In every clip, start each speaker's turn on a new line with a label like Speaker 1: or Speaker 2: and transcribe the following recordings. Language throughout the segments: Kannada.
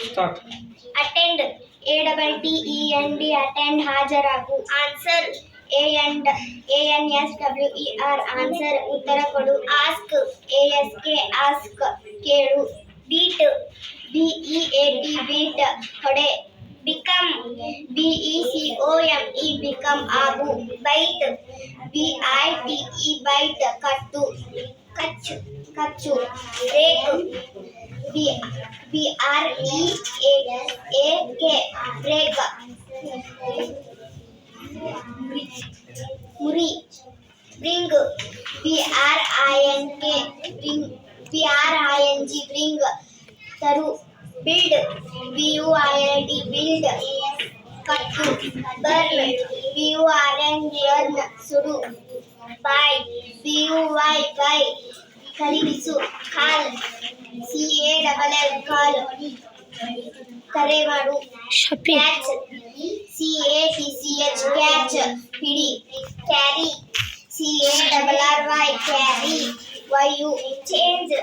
Speaker 1: ಸ್ಟಾರ್ಟ್.
Speaker 2: ಅಟೆಂಡ್, ATTEND, ಅಟೆಂಡ್, ಹಾಜರಾಗು. ಆನ್ಸರ್, ANSWER, ಆನ್ಸರ್, ಉತ್ತರ ಕೊಡು. ಆಸ್ಕ್, ASK, ಆಸ್ಕ್, ಕೇಳು. ಬೀಟ್, BEAT, ಬೀಟ್, ಹೊಡೆ. ಬಿಕಮ್, BECOME, ಬಿಕಮ್, ಆಗು. ಬೈಟ್, BITE, ಬೈಟ್, ಕಟ್ಟು, ಕಚ್ಚು. ಬ್ರೇಕ್, BREAK, ಬ್ರೇಕ್, ಮುರಿ. ಬ್ರಿಂಗ್, BRING, ಬ್ರಿಂಗ್, ತರು. ಬಿಲ್ಡ್, BUILD, ಬಿಲ್ಡ್, ಕಟ್ಟು. ಬರ್ನ್, BURN, ಸುಡು. ಬಾಯ್, BUY, ಬೈ, ಖರೀದಿಸು. ಕಾಲ್, CALL, ಕಾಲ್, ಕರೆ ಮಾಡು. ಕ್ಯಾಚ್, CATCH, ಕ್ಯಾಚ್, ಹಿಡಿ. ಕ್ಯಾರಿ, CARRY, ಕ್ಯಾರಿ, ಒಯ್ಯು. ಚೇಂಜ್,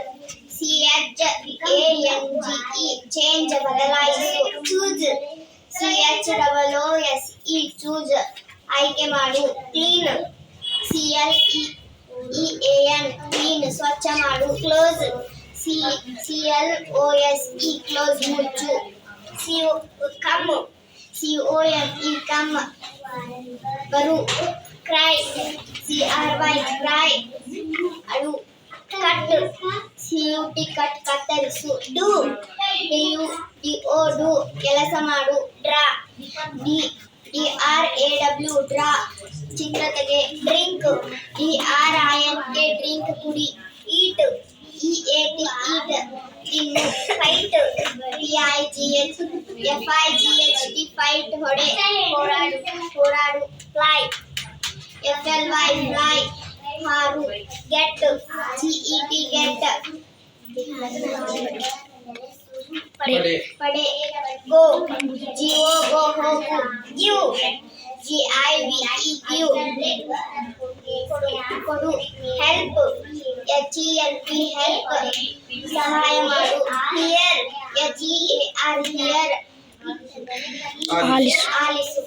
Speaker 2: CHANGE, ಚೇಂಜ್, ಬದಲಾಯಿಸು. ಚೂಸ್, CHOOSE, ಚೂಸ್, ಆಯ್ಕೆ ಮಾಡು. ಕ್ಲೀನ್, CLEAN, ಕ್ಲೀನ್, ಸ್ವಚ್ಛ ಮಾಡು. ಕ್ಲೋಸ್, CLOSE, ಕ್ಲೋಸ್, ಮುಚ್ಚು. ಕಮ್, COME, ಕಮ್, ಬರು. ಕ್ರೈ, CRY, ಕ್ರೈ, ಅಳು. ಕಟ್, CUT, ಕಟ್, ಕತ್ತರಿಸು. ಡೂ, DO, ಡೂ, ಕೆಲಸ ಮಾಡು. ಡ್ರಾ, DRAW, ಡ್ರಾ, ಚಿತ್ರ ತೆಗೆ. ಡ್ರಿಂಕ್, DRINK, ಡ್ರಿಂಕ್, ಕುಡಿ. ಈಟ್, EAT, ಈಟ್, ತಿನ್ನು. ಫೈಟ್, FIGHT, ಫೈಟ್, ಹೊಡೆ, ಹೋರಾಡು. ಫ್ಲೈ, FLY, ಫ್ಲೈ, ಹಾರು. ಗೆಟ್, GET, ಗೆಟ್, ಪಡೆ. ಗೋ, GO, ಗೋ, ಹೋಗು. ಗಿವ್, GIVE, ಗಿವ್, ಕೊಡು. ಹೆಲ್ಪ್, HELP, ಹೆಲ್ಪ್, ಸಹಾಯ ಮಾಡು. Hear, HEAR, hear, ಆಲಿಸು.